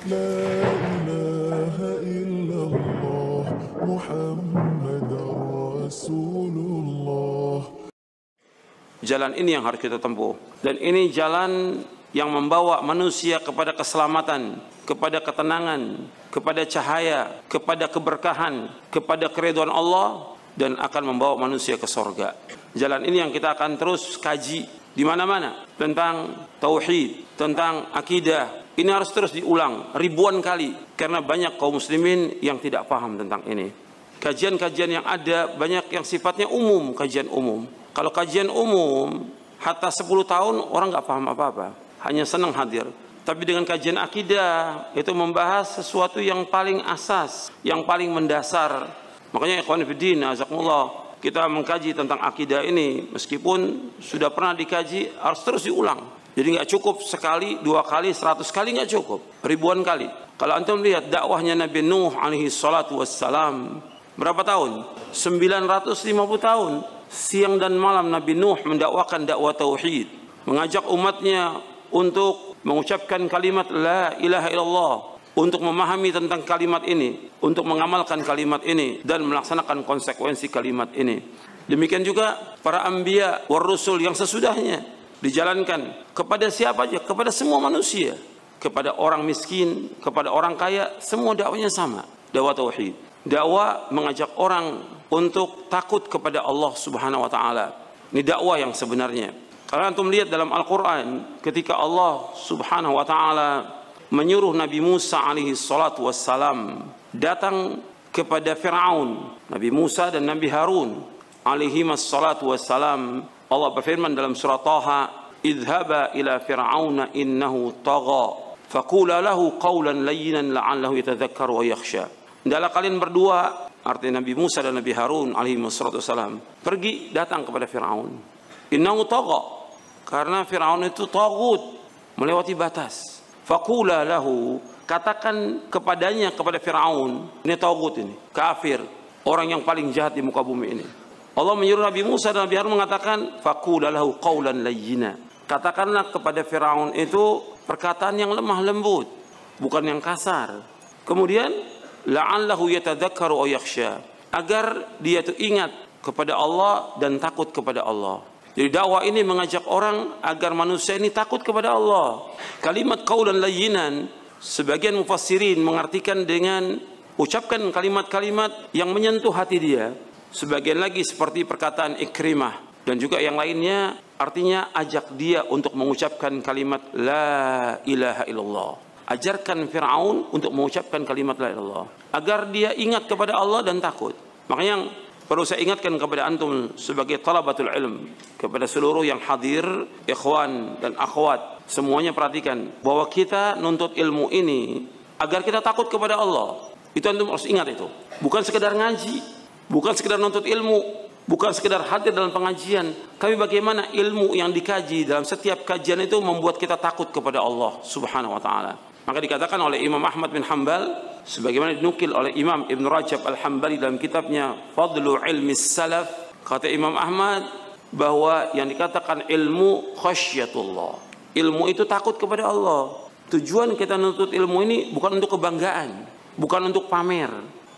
لا إله إلا الله محمد رسول الله. Jalan ini yang harus kita tempuh, dan ini jalan yang membawa manusia kepada keselamatan, kepada ketenangan, kepada cahaya, kepada keberkahan, kepada keridhaan Allah, dan akan membawa manusia ke surga. Jalan ini yang kita akan terus kaji di mana-mana tentang tauhid, tentang akidah. Ini harus terus diulang ribuan kali karena banyak kaum muslimin yang tidak paham tentang ini. Kajian-kajian yang ada banyak yang sifatnya umum, kajian umum. Kalau kajian umum, hatta 10 tahun orang nggak paham apa-apa, hanya senang hadir. Tapi dengan kajian akidah, itu membahas sesuatu yang paling asas, yang paling mendasar. Makanya ikhwan fillah, azakumullah, kita mengkaji tentang akidah ini, meskipun sudah pernah dikaji, harus terus diulang. Jadi nggak cukup sekali, 2 kali, 100 kali nggak cukup, ribuan kali. Kalau antum lihat dakwahnya Nabi Nuh alaihi salatu wassalam, berapa tahun? 950 tahun. Siang dan malam Nabi Nuh mendakwakan dakwah tauhid, mengajak umatnya untuk mengucapkan kalimat la ilaha illallah, untuk memahami tentang kalimat ini, untuk mengamalkan kalimat ini dan melaksanakan konsekuensi kalimat ini. Demikian juga para anbiya war rusul yang sesudahnya dijalankan kepada siapa aja, kepada semua manusia, kepada orang miskin, kepada orang kaya, semua dakwanya sama, dakwah tauhid. Dakwah mengajak orang untuk takut kepada Allah Subhanahu wa taala. Ini dakwah yang sebenarnya. Karena antum lihat dalam Al-Qur'an ketika Allah Subhanahu wa taala menyuruh Nabi Musa alaihi salatu wassalam datang kepada Fir'aun, Nabi Musa dan Nabi Harun alaihi salatu wassalam, Allah berfirman dalam surah Taha, "Idhhaba ila fir'auna innahu tagha, faqula lahu qawlan layyinan la'allahu yatadhakkaru wa yakhsha." Hendaklah kalian berdua, artinya Nabi Musa dan Nabi Harun alaihi wassalam, pergi datang kepada Fir'aun. Innahu tagha, karena Fir'aun itu tagut, melewati batas. Faqula lahu, katakan kepadanya, kepada Fir'aun, ini tagut, ini kafir, orang yang paling jahat di muka bumi ini. Allah menyuruh Nabi Musa dan Nabi Harun mengatakan, faqula lahu qawlan layyina, katakanlah kepada Fir'aun itu perkataan yang lemah lembut, bukan yang kasar. Kemudian la'allahu yatadzakkaru aw yakhsha, agar dia itu ingat kepada Allah dan takut kepada Allah. Jadi dakwah ini mengajak orang agar manusia ini takut kepada Allah. Kalimat qaulan layyinan, sebagian mufassirin mengartikan dengan ucapkan kalimat-kalimat yang menyentuh hati dia. Sebagian lagi seperti perkataan Ikrimah dan juga yang lainnya, artinya ajak dia untuk mengucapkan kalimat la ilaha illallah. Ajarkan Fir'aun untuk mengucapkan kalimat la ilaha illallah agar dia ingat kepada Allah dan takut. Makanya yang perlu saya ingatkan kepada antum sebagai talabatul ilm, kepada seluruh yang hadir, ikhwan dan akhwat, semuanya perhatikan bahwa kita nuntut ilmu ini agar kita takut kepada Allah. Itu antum harus ingat itu. Bukan sekedar ngaji, bukan sekedar nuntut ilmu, bukan sekedar hadir dalam pengajian, tapi bagaimana ilmu yang dikaji dalam setiap kajian itu membuat kita takut kepada Allah Subhanahu wa taala. Maka dikatakan oleh Imam Ahmad bin Hanbal, sebagaimana dinukil oleh Imam Ibn Rajab Al-Hambali dalam kitabnya Fadlu Ilmi Salaf, kata Imam Ahmad bahwa yang dikatakan ilmu khasyatullah, ilmu itu takut kepada Allah. Tujuan kita menuntut ilmu ini bukan untuk kebanggaan, bukan untuk pamer,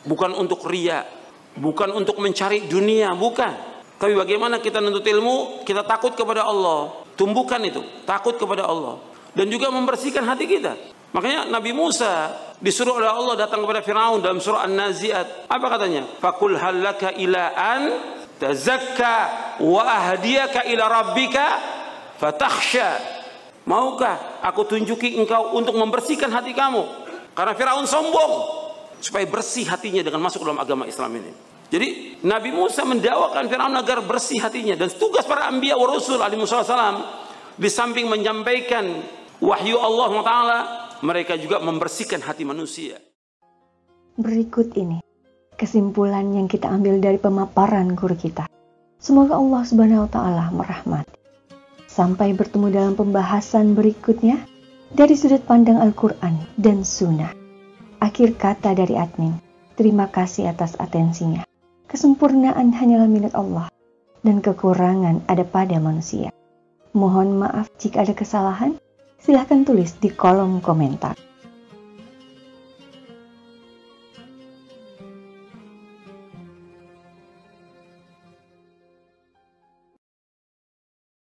bukan untuk riya, bukan untuk mencari dunia, bukan. Tapi bagaimana kita menuntut ilmu, kita takut kepada Allah. Tumbuhkan itu, takut kepada Allah, dan juga membersihkan hati kita. Makanya Nabi Musa disuruh oleh Allah datang kepada Fir'aun dalam surah An-Nazi'at. Apa katanya? Faqul hal laka ila an tazakka wa ahdiyaka ila rabbika fatakhsha. Maukah aku tunjuki engkau untuk membersihkan hati kamu? Karena Fir'aun sombong, supaya bersih hatinya dengan masuk dalam agama Islam ini. Jadi Nabi Musa mendakwakan Fir'aun agar bersih hatinya. Dan tugas para anbiya wa rasul alaihi wasallam, di samping menyampaikan wahyu Allah Taala, mereka juga membersihkan hati manusia. Berikut ini kesimpulan yang kita ambil dari pemaparan guru kita. Semoga Allah Subhanahu wa taala merahmati. Sampai bertemu dalam pembahasan berikutnya dari sudut pandang Al-Qur'an dan Sunnah. Akhir kata dari admin, terima kasih atas atensinya. Kesempurnaan hanyalah milik Allah dan kekurangan ada pada manusia. Mohon maaf jika ada kesalahan. Silahkan tulis di kolom komentar.